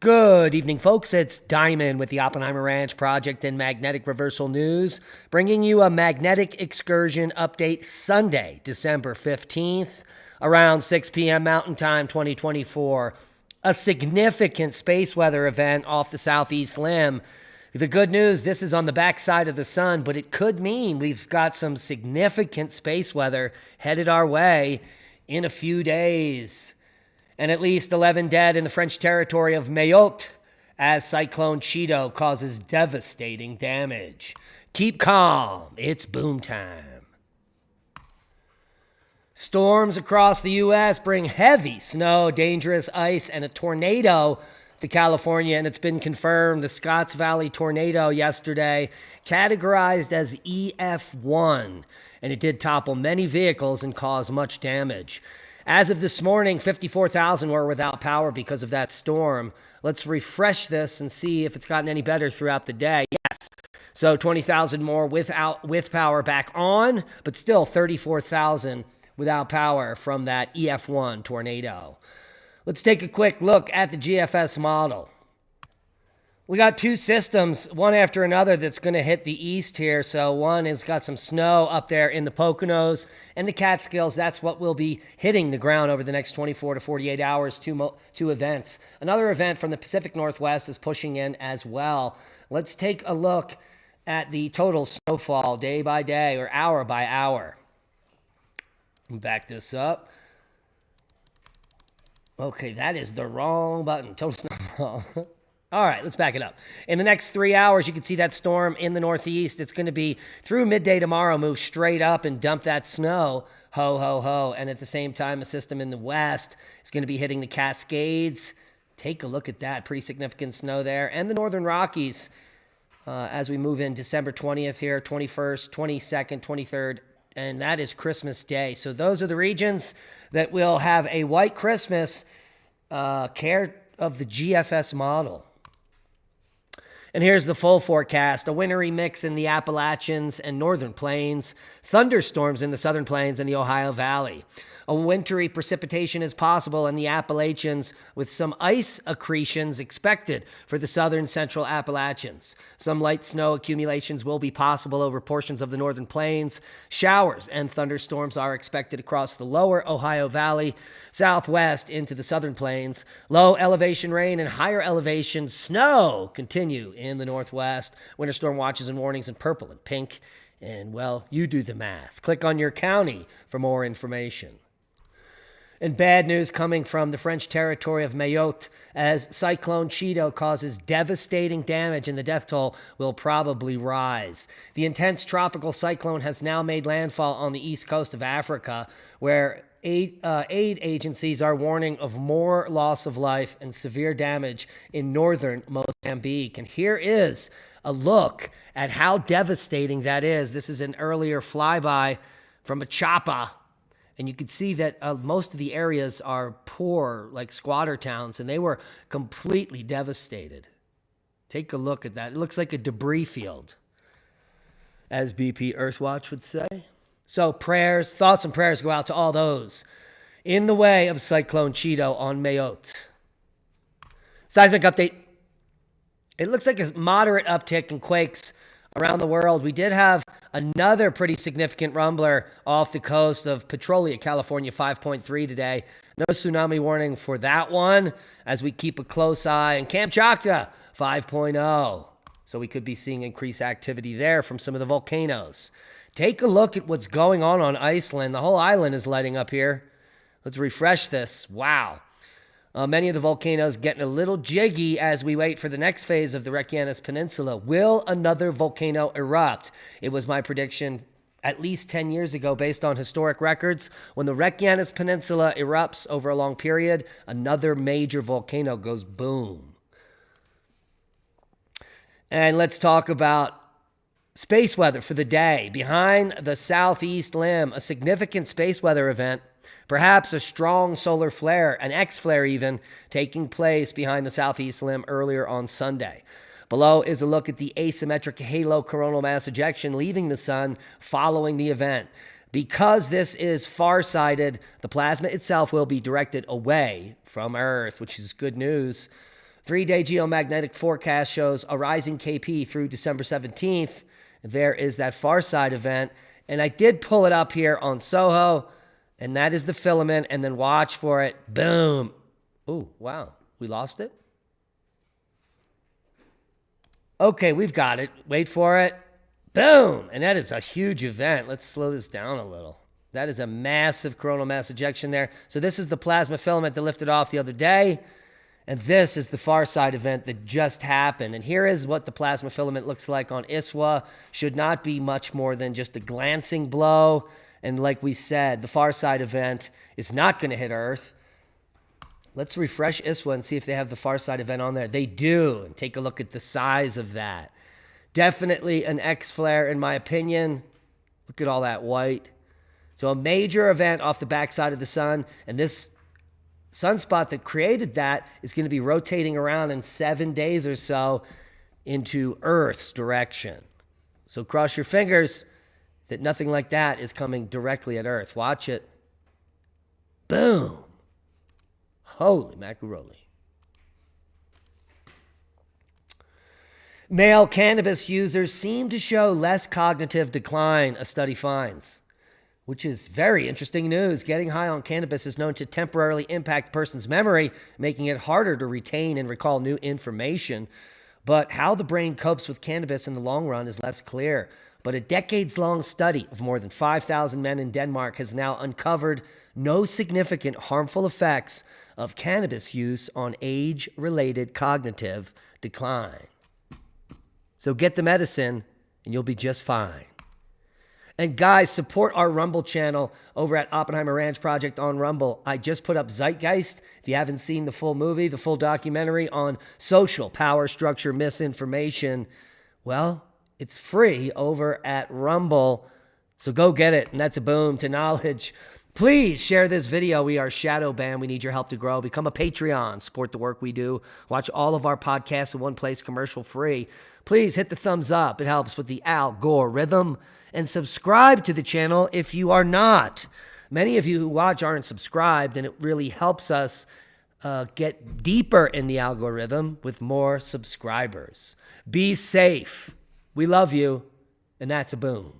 Good evening, folks. It's Diamond with the Oppenheimer Ranch Project and Magnetic Reversal News, bringing you a magnetic excursion update Sunday, December 15th, around 6 p.m. Mountain Time 2024. A significant space weather event off the southeast limb. The good news, this is on the backside of the sun, but it could mean we've got some significant space weather headed our way in a few days. And at least 11 dead in the French territory of Mayotte as Cyclone Chido causes devastating damage. Keep calm. It's boom time. Storms across the U.S. bring heavy snow, dangerous ice, and a tornado to California, and it's been confirmed. The Scotts Valley tornado yesterday, categorized as EF1, and it did topple many vehicles and cause much damage. As of this morning, 54,000 were without power because of that storm. Let's refresh this and see if it's gotten any better throughout the day. Yes. So 20,000 more with power back on, but still 34,000 without power from that EF1 tornado. Let's take a quick look at the GFS model. We got two systems, one after another, that's going to hit the east here. So one has got some snow up there in the Poconos and the Catskills. That's what will be hitting the ground over the next 24 to 48 hours, two events. Another event from the Pacific Northwest is pushing in as well. Let's take a look at the total snowfall day by day or hour by hour. Back this up. Okay, that is the wrong button. Total snowfall. All right, let's back it up. In the next 3 hours, you can see that storm in the northeast. It's going to be through midday tomorrow, move straight up and dump that snow. Ho, ho, ho. And at the same time, a system in the west is going to be hitting the Cascades. Take a look at that. Pretty significant snow there. And the northern Rockies as we move in December 20th here, 21st, 22nd, 23rd. And that is Christmas Day. So those are the regions that will have a white Christmas care of the GFS model. And here's the full forecast. A wintry mix in the Appalachians and northern plains. Thunderstorms in the southern plains and the Ohio Valley. A wintry precipitation is possible in the Appalachians with some ice accretions expected for the southern central Appalachians. Some light snow accumulations will be possible over portions of the northern plains. Showers and thunderstorms are expected across the lower Ohio Valley, southwest into the southern plains. Low elevation rain and higher elevation snow continue in the northwest. Winter storm watches and warnings in purple and pink. And, well, you do the math. Click on your county for more information. And bad news coming from the French territory of Mayotte as Cyclone Chido causes devastating damage and the death toll will probably rise. The intense tropical cyclone has now made landfall on the east coast of Africa, where aid agencies are warning of more loss of life and severe damage in northern Mozambique. And here is a look at how devastating that is. This is an earlier flyby from a chopper. And you can see that most of the areas are poor, like squatter towns, and they were completely devastated. Take a look at that. It looks like a debris field, as BP Earthwatch would say. So prayers, thoughts and prayers go out to all those in the way of Cyclone Chido on Mayotte. Seismic update. It looks like a moderate uptick in quakes around the world. We did have another pretty significant rumbler off the coast of Petrolia, California, 5.3 today. No tsunami warning for that one as we keep a close eye. And Kamchatka, 5.0. So we could be seeing increased activity there from some of the volcanoes. Take a look at what's going on Iceland. The whole island is lighting up here. Let's refresh this. Wow. Many of the volcanoes getting a little jiggy as we wait for the next phase of the Reykjanes Peninsula. Will another volcano erupt? It was my prediction at least 10 years ago based on historic records. When the Reykjanes Peninsula erupts over a long period, another major volcano goes boom. And let's talk about space weather for the day. Behind the southeast limb, a significant space weather event. Perhaps a strong solar flare, an X-flare even, taking place behind the southeast limb earlier on Sunday. Below is a look at the asymmetric halo coronal mass ejection leaving the sun following the event. Because this is far-sighted, the plasma itself will be directed away from Earth, which is good news. 3-day geomagnetic forecast shows a rising KP through December 17th. There is that far side event. And I did pull it up here on Soho, and that is the filament. And then watch for it. Boom. Oh, wow. We lost it? Okay, we've got it. Wait for it. Boom. And that is a huge event. Let's slow this down a little. That is a massive coronal mass ejection there. So this is the plasma filament that lifted off the other day. And this is the far side event that just happened. And here is what the plasma filament looks like on ISWA. Should not be much more than just a glancing blow. And like we said, the far side event is not going to hit Earth. Let's refresh ISWA and see if they have the far side event on there. They do. And take a look at the size of that. Definitely an X flare in my opinion. Look at all that white. So a major event off the backside of the sun. And this sunspot that created that is going to be rotating around in 7 days or so into Earth's direction. So cross your fingers that nothing like that is coming directly at Earth. Watch it. Boom. Holy macaroni. Male cannabis users seem to show less cognitive decline, a study finds. Which is very interesting news. Getting high on cannabis is known to temporarily impact a person's memory, making it harder to retain and recall new information. But how the brain copes with cannabis in the long run is less clear. But a decades-long study of more than 5,000 men in Denmark has now uncovered no significant harmful effects of cannabis use on age-related cognitive decline. So get the medicine and you'll be just fine. And guys, support our Rumble channel over at Oppenheimer Ranch Project on Rumble. I just put up Zeitgeist. If you haven't seen the full movie, the full documentary on social power structure misinformation, well, it's free over at Rumble. So go get it. And that's a boom to knowledge. Please share this video. We are shadow banned. We need your help to grow. Become a Patreon. Support the work we do. Watch all of our podcasts in one place, commercial free. Please hit the thumbs up. It helps with the algorithm. And subscribe to the channel if you are not. Many of you who watch aren't subscribed, and it really helps us get deeper in the algorithm with more subscribers. Be safe. We love you, and that's a boom.